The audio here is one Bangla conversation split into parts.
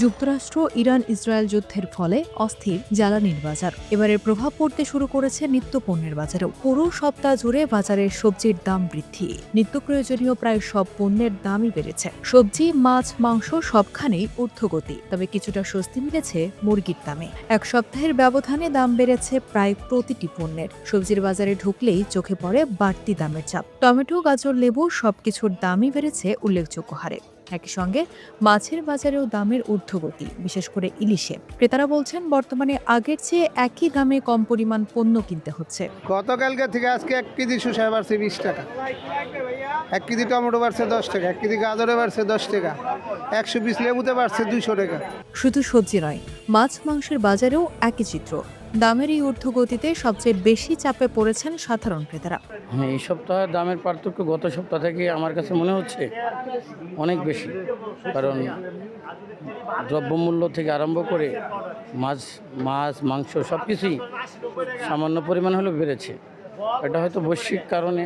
যুক্তরাষ্ট্র ইরান ইসরায়েল যুদ্ধের ফলে অস্থির জ্বালানির বাজার। এবারের প্রভাব পড়তে শুরু করেছে নিত্য পণ্যের বাজারেও। পুরো সপ্তাহ জুড়ে বাজারে সবজির দাম বৃদ্ধি, নিত্য প্রয়োজনীয় প্রায় সব পণ্যের দামই বেড়েছে। সবজি, মাছ, মাংস সবখানেই ঊর্ধ্বগতি। তবে কিছুটা স্বস্তি মিলেছে মুরগির দামে। এক সপ্তাহের ব্যবধানে দাম বেড়েছে প্রায় প্রতিটি পণ্যের। সবজির বাজারে ঢুকলেই চোখে পড়ে বাড়তি দামের চাপ। টমেটো, গাজর, লেবু সবকিছুর দামই বেড়েছে উল্লেখযোগ্য হারে। একই সঙ্গে মাছের বাজারেও দামের ঊর্ধ্বগতি, বিশেষ করে ইলিশে। ক্রেতারা বলছেন বর্তমানে আগের চেয়ে একই দামে কম পরিমাণ পণ্য কিনতে হচ্ছে। গতকালকে থেকে আজকে 1 কেজি শসা বাড়ছে 20 টাকা, 1 কেজি টমেটো বাড়ছে 10 টাকা, 1 কেজি গাজরে বাড়ছে 10 টাকা, 100 পিস লেবুতে বাড়ছে 200 টাকা। শুধু সবজি নয়, মাছ মাংসের বাজারেও একই চিত্র। দামের এই ঊর্ধ্বগতিতে সবচেয়ে বেশি চাপে পড়েছেন সাধারণ ক্রেতারা। হ্যাঁ, এই সপ্তাহে দামের পার্থক্য গত সপ্তাহ থেকে আমার কাছে মনে হচ্ছে অনেক বেশি। কারণ দ্রব্যমূল্য থেকে আরম্ভ করে মাছ মাংস সব কিছুই সামান্য পরিমাণ হলেও বেড়েছে। এটা হয়তো বৈশ্বিক কারণে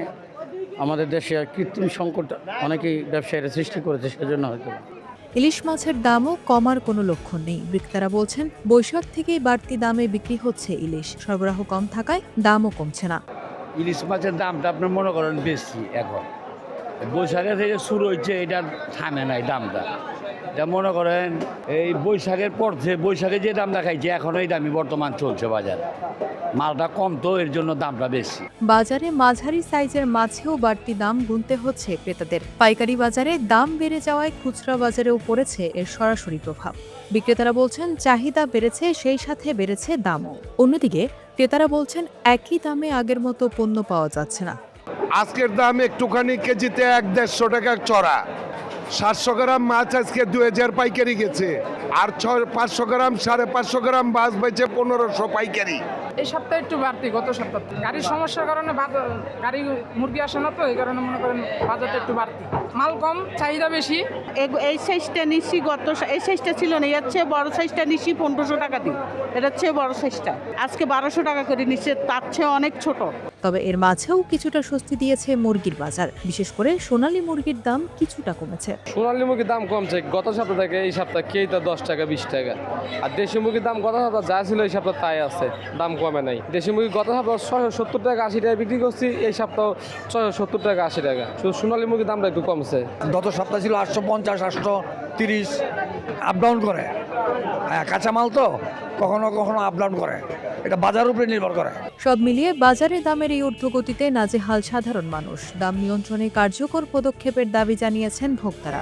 আমাদের দেশে কৃত্রিম সংকট অনেকেই ব্যবসায়ীরা সৃষ্টি করেছে, সেজন্য হয়তো। ইলিশ মাছের দামও কমার কোনো লক্ষণ নেই। বিক্রেতারা বলছেন বৈশাখ থেকেই বাড়তি দামে বিক্রি হচ্ছে ইলিশ। সরবরাহ কম থাকায় দামও কমছে না। ইলিশ মাছের দামটা আপনি মনে করেন বেশি এখন। বৈশাখে থেকে শুরু হচ্ছে, এটা থামে নাই দামটা। এটা মনে করেন এই বৈশাখের পর থেকে বৈশাখে যে দামটা খাইছে এখন এই দামই বর্তমান চলছে বাজার। মালটা কম তো, এর জন্য দামটা বেশি। বাজারে মাঝারি সাইজের মাছেও বাড়তি দাম গুনতে হচ্ছে ক্রেতাদের। পাইকারি বাজারে দাম বেড়ে যাওয়ায় খুচরা বাজারেও পড়েছে এর সরাসরি প্রভাব। বিক্রেতারা বলছেন চাহিদা বেড়েছে, সেই সাথে বেড়েছে দামও। অন্যদিকে ক্রেতারা বলছেন একই দামে আগের মতো পণ্য পাওয়া যাচ্ছে না। আজকের দাম একটুখানি কেজিতে 1-150 টাকা চড়া। 700 গ্রাম মাছ আজকে 2000 পাইকারি গেছে, আর 500 গ্রাম 550 গ্রাম মাছ বেচে 1500 পাইকারি। এই সপ্তাহে একটু বাড়তি, গত সপ্তাহ গাড়ির সমস্যার কারণে গাড়ি মুরগি আসে না, তো এই কারণে মনে করেন বাজারটা একটু বাড়তি। মাল কম, চাহিদা বেশি। এই সাইজটা নিচ্ছি, এই সাইজটা ছিল না, এর চেয়ে বড় সাইজটা নিচ্ছি 1500 টাকা দিই। এটার চেয়ে বড় সাইজটা আজকে 1200 টাকা করে নিচ্ছে, তার চেয়ে অনেক ছোট। তবে এর মাঝেও কিছুটা স্বস্তি দিয়েছে মুরগির বাজার। বিশেষ করে সোনালী মুরগির দাম কিছুটা কমেছে। সোনালী মুরগির দাম কমছে গত সপ্তাহ থেকে এই সপ্তাহ কেইটা 10 টাকা 20 টাকা। আর দেশি মুরগির দাম গত সপ্তাহ যা ছিল এই সপ্তাহ তাই আছে, দাম কমে নাই। দেশি মুরগি গত সপ্তাহ 670 টাকা 80 টাকা বিক্রি করছি, এই সপ্তাহ 670 টাকা 80 টাকা। শুধু সোনালী মুরগির দামটা একটু কমছে। গত সপ্তাহ ছিল 850 830, আপ ডাউন করে। হ্যাঁ, কাঁচামাল তো কখনো কখনো আপ ডাউন করে, এটা বাজারের উপরে নির্ভর করে। সব মিলিয়ে বাজারে দামের এই ঊর্ধ্বগতিতে নাজেহাল সাধারণ মানুষ। দাম নিয়ন্ত্রণে কার্যকর পদক্ষেপের দাবি জানিয়েছেন ভোক্তারা।